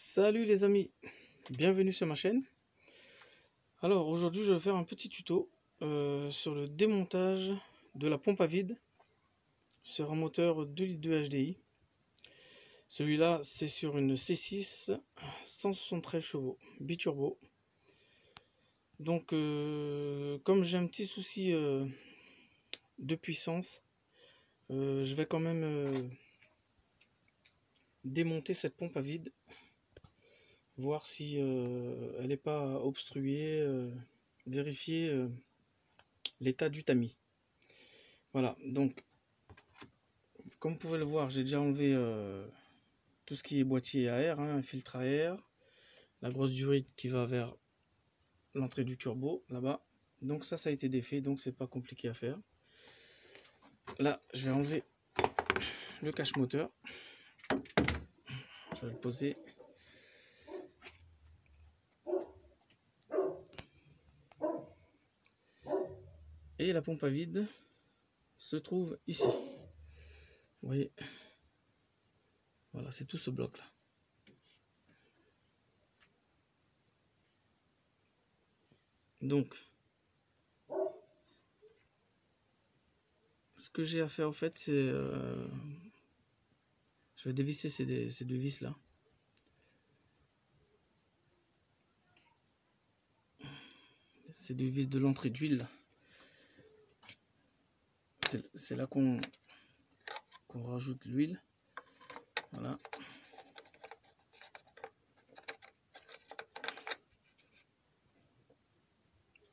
Salut les amis, bienvenue sur ma chaîne. Alors aujourd'hui je vais faire un petit tuto sur le démontage de la pompe à vide sur un moteur 2 litres de HDI. Celui-là c'est sur une C6 173 chevaux biturbo. Donc comme j'ai un petit souci de puissance, je vais quand même démonter cette pompe à vide, voir si elle n'est pas obstruée, vérifier l'état du tamis. Voilà, donc comme vous pouvez le voir, j'ai déjà enlevé tout ce qui est boîtier à air, un filtre à air, la grosse durite qui va vers l'entrée du turbo là-bas. Donc ça a été défait, donc c'est pas compliqué à faire. Là je vais enlever le cache moteur, je vais le poser. Et la pompe à vide se trouve ici. Vous voyez, voilà, c'est tout ce bloc là. Donc ce que j'ai à faire en fait, c'est je vais dévisser ces deux vis là. Ces deux vis de l'entrée d'huile. C'est là qu'on rajoute l'huile. Voilà.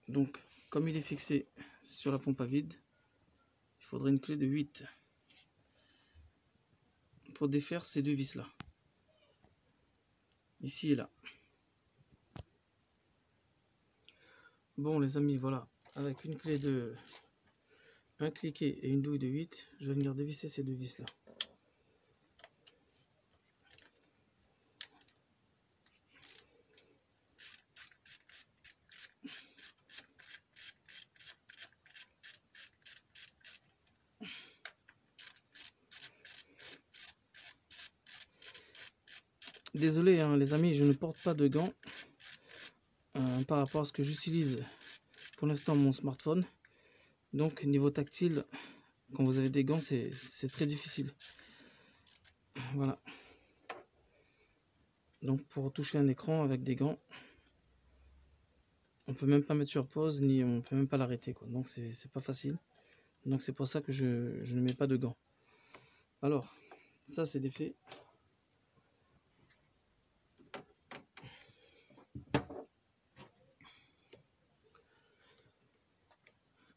Donc, comme il est fixé sur la pompe à vide, il faudrait une clé de 8 pour défaire ces deux vis là. Ici et là. Bon les amis, voilà. Avec une clé de un cliquet et une douille de 8, je vais venir dévisser ces deux vis là. Désolé hein, les amis, je ne porte pas de gants par rapport à ce que j'utilise pour l'instant mon smartphone. Donc niveau tactile, quand vous avez des gants, c'est très difficile. Voilà. Donc pour toucher un écran avec des gants, on peut même pas mettre sur pause, ni on peut même pas l'arrêter quoi. Donc c'est pas facile. Donc c'est pour ça que je ne mets pas de gants. Alors, ça c'est défait.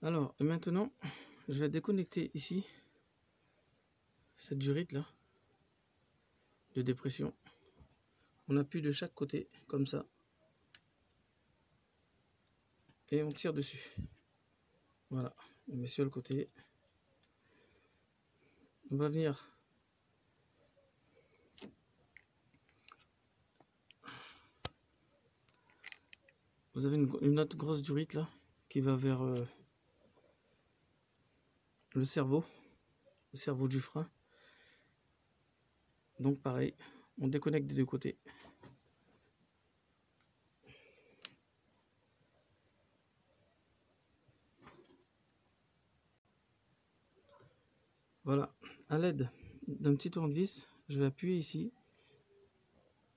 Alors, et maintenant, je vais déconnecter ici cette durite là de dépression. On appuie de chaque côté comme ça et on tire dessus. Voilà, on met sur le côté. On va venir vous avez une autre grosse durite là qui va vers le cerveau du frein. Donc pareil, on déconnecte des deux côtés. Voilà, à l'aide d'un petit tournevis, je vais appuyer ici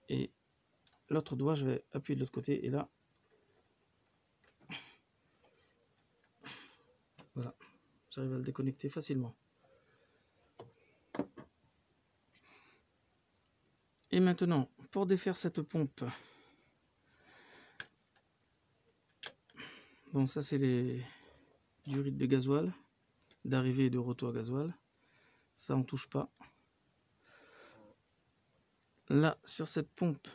et l'autre doigt, je vais appuyer de l'autre côté et là, voilà, j'arrive à le déconnecter facilement. Et maintenant, pour défaire cette pompe, bon ça c'est les durites de gasoil, d'arrivée et de retour à gasoil. Ça on touche pas. Là sur cette pompe,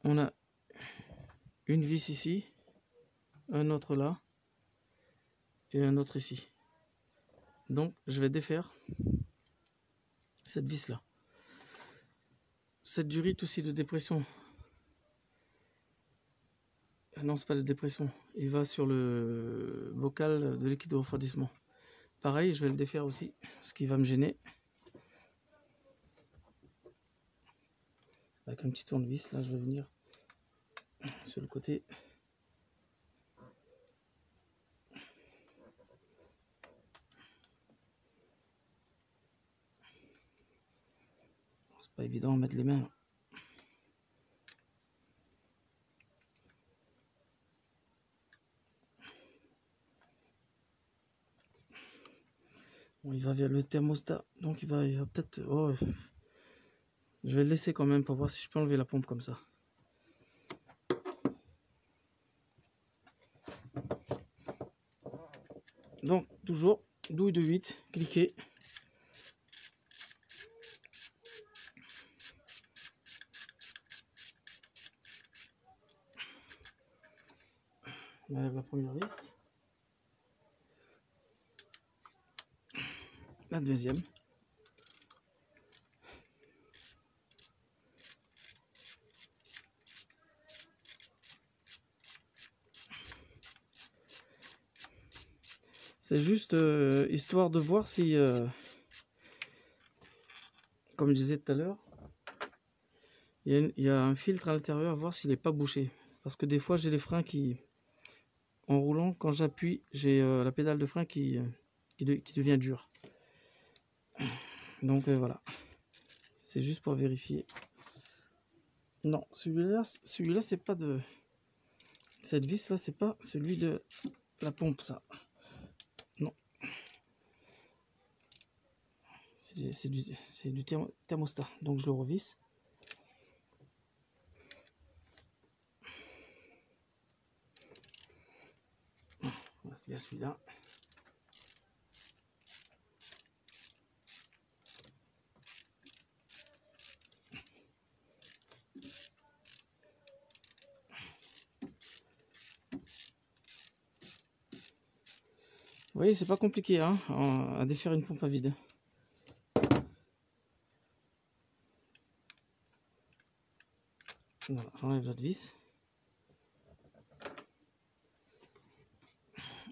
on a une vis ici, un autre là et un autre ici. Donc je vais défaire cette vis là. Cette durite aussi de dépression, non c'est pas de dépression, il va sur le bocal de liquide de refroidissement. Pareil, je vais le défaire aussi, ce qui va me gêner. avec un petit tournevis. Là, je vais venir sur le côté. C'est pas évident de mettre les mains. Bon, il va vers le thermostat, donc il va peut-être... Oh, je vais le laisser quand même pour voir si je peux enlever la pompe comme ça. Donc, toujours, douille de 8, cliquez. On enlève la première vis. La deuxième. C'est juste histoire de voir si, comme je disais tout à l'heure, il y a un filtre à l'intérieur, voir s'il n'est pas bouché. Parce que des fois, j'ai les freins qui, en roulant, quand j'appuie, j'ai la pédale de frein qui devient dure. Donc voilà, c'est juste pour vérifier. Non, celui-là, c'est pas de... Cette vis-là, c'est pas celui de la pompe, ça. Non. C'est du thermostat. Donc je le revisse. Voilà, c'est bien celui-là. Vous voyez, c'est pas compliqué hein, à défaire une pompe à vide. Voilà, j'enlève l'autre vis.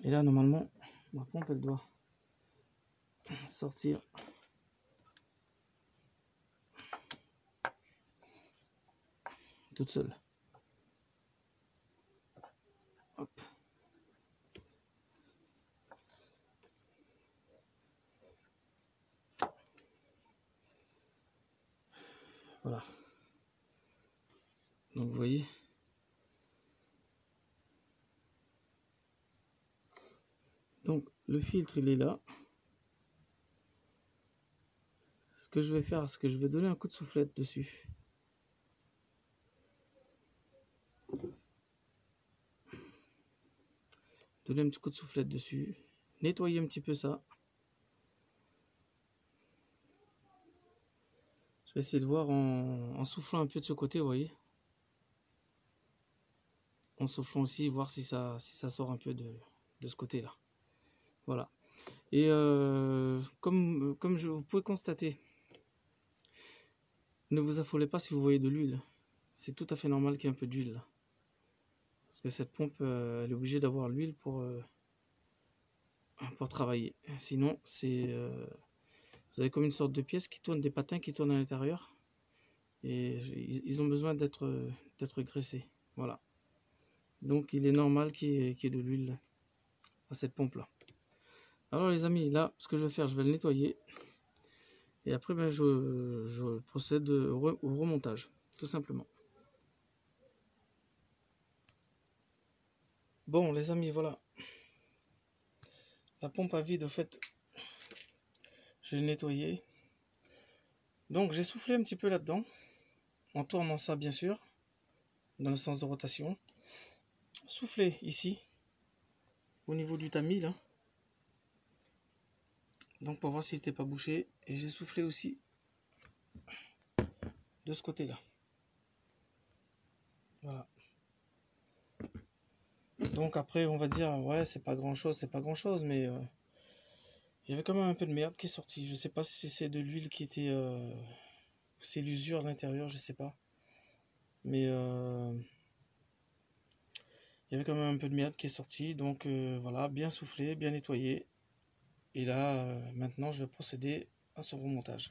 Et là, normalement, ma pompe, elle doit sortir. Toute seule. Hop. Voilà. Donc vous voyez. Donc le filtre il est là. Ce que je vais faire, c'est que je vais donner un coup de soufflette dessus. Donner un petit coup de soufflette dessus. Nettoyer un petit peu ça. Je vais essayer de voir en soufflant un peu de ce côté, vous voyez. En soufflant aussi, voir si ça sort un peu de ce côté-là. Voilà. Et comme vous pouvez constater, ne vous affolez pas si vous voyez de l'huile. C'est tout à fait normal qu'il y ait un peu d'huile là. Parce que cette pompe, elle est obligée d'avoir l'huile pour travailler. Sinon, vous avez comme une sorte de pièce qui tourne, des patins qui tournent à l'intérieur. Et ils ont besoin d'être graissés. Voilà. Donc il est normal qu'il y ait de l'huile à cette pompe là. Alors les amis, là ce que je vais faire, je vais le nettoyer. Et après ben, je procède au remontage, tout simplement. Bon les amis, voilà. La pompe à vide, au fait, je l'ai nettoyée. Donc j'ai soufflé un petit peu là-dedans, en tournant ça bien sûr, dans le sens de rotation. Soufflé ici, au niveau du tamis là. Donc pour voir s'il n'était pas bouché. Et j'ai soufflé aussi de ce côté là. Voilà. Donc après on va dire ouais c'est pas grand chose mais il y avait quand même un peu de merde qui est sortie. Je sais pas si c'est de l'huile qui était c'est l'usure à l'intérieur, je sais pas. Mais il y avait quand même un peu de merde qui est sortie. Donc voilà, bien soufflé, bien nettoyé. Et là maintenant je vais procéder à ce remontage.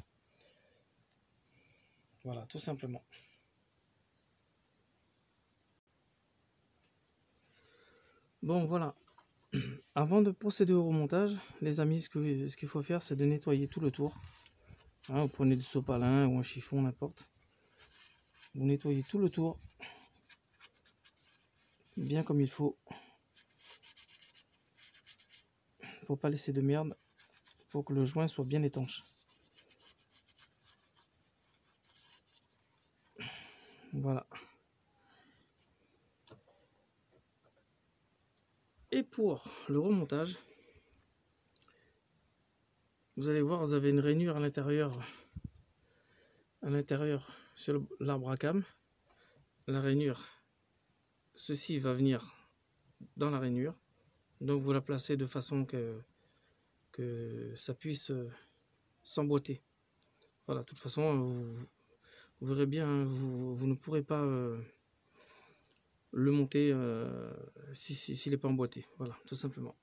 Voilà, tout simplement. Bon, voilà. Avant de procéder au remontage, les amis, ce qu'il faut faire, c'est de nettoyer tout le tour. Hein, vous prenez du sopalin ou un chiffon, n'importe. Vous nettoyez tout le tour, bien comme il faut. Faut pas laisser de merde. Faut que le joint soit bien étanche. Voilà. Et pour le remontage, vous allez voir, vous avez une rainure à l'intérieur sur l'arbre à cam. La rainure, ceci va venir dans la rainure. Donc vous la placez de façon que ça puisse s'emboîter. Voilà, de toute façon, vous verrez bien, hein, vous ne pourrez pas le monter s'il n'est pas emboîté. Voilà, tout simplement.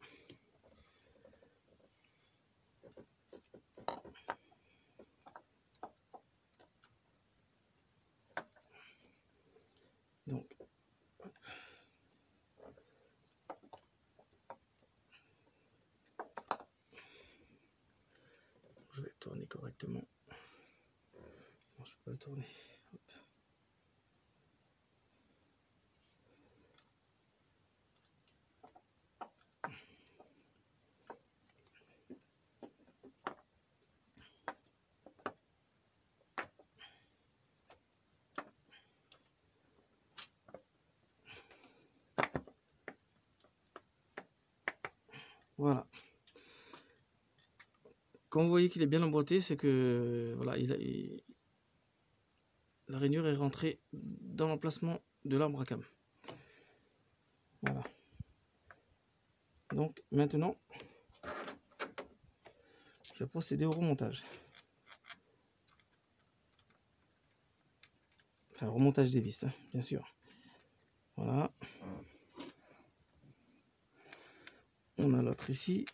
Donc, je vais tourner correctement. Non, je peux pas le tourner. Hop. Voilà. Quand vous voyez qu'il est bien emboîté, c'est que voilà, la rainure est rentrée dans l'emplacement de l'arbre à cam. Voilà. Donc maintenant, je vais procéder au remontage. Enfin, remontage des vis, hein, bien sûr. Voilà. On a l'autre ici.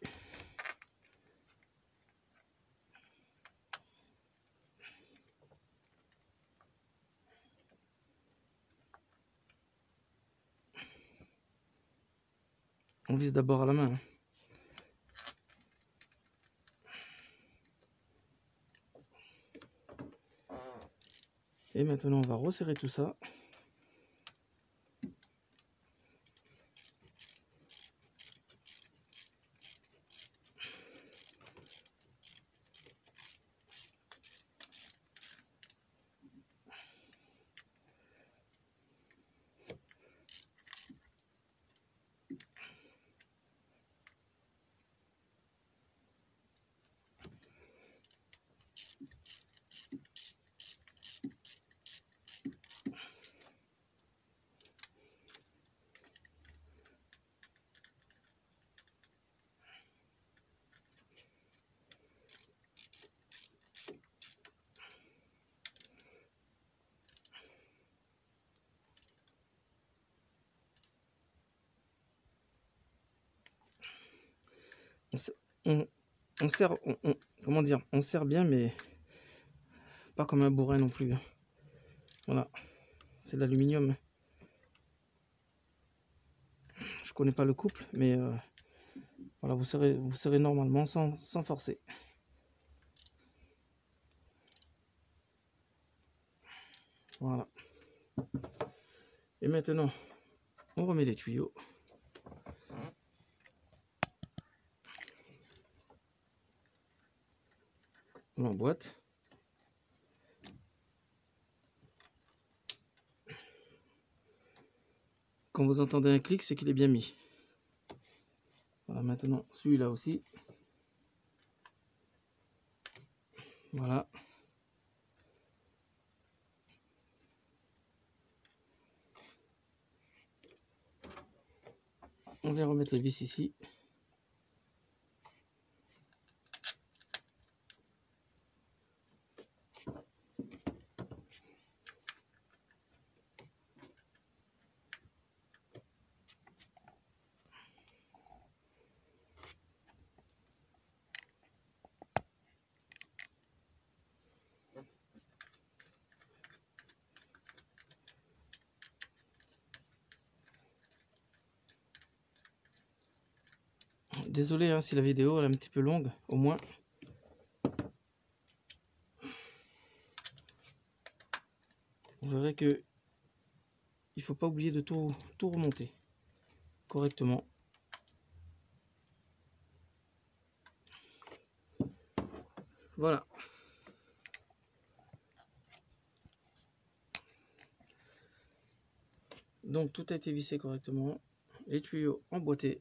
On vise d'abord à la main. Hein. Et maintenant, on va resserrer tout ça. On serre, comment dire, on serre bien, mais pas comme un bourrin non plus. Hein. Voilà, c'est de l'aluminium. Je connais pas le couple, mais voilà, vous serrez normalement sans forcer. Voilà. Et maintenant, on remet les tuyaux. On emboîte. Quand vous entendez un clic, c'est qu'il est bien mis. Voilà, maintenant, celui-là aussi. Voilà. On vient remettre les vis ici. Désolé hein, si la vidéo elle est un petit peu longue, au moins. Vous verrez que il faut pas oublier de tout remonter correctement. Voilà. Donc tout a été vissé correctement, les tuyaux emboîtés.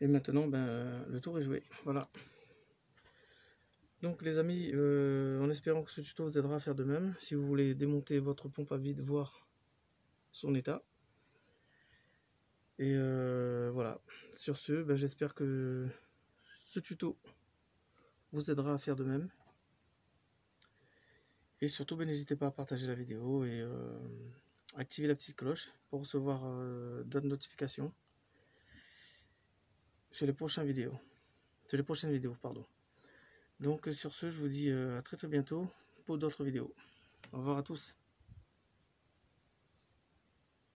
Et maintenant, ben, le tour est joué. Voilà. Donc les amis, en espérant que ce tuto vous aidera à faire de même, si vous voulez démonter votre pompe à vide, voir son état. Et voilà. Sur ce, ben, j'espère que ce tuto vous aidera à faire de même. Et surtout, ben, n'hésitez pas à partager la vidéo et activer la petite cloche pour recevoir d'autres notifications sur les prochaines vidéos. Pardon. Donc sur ce, je vous dis à très bientôt pour d'autres vidéos. Au revoir à tous.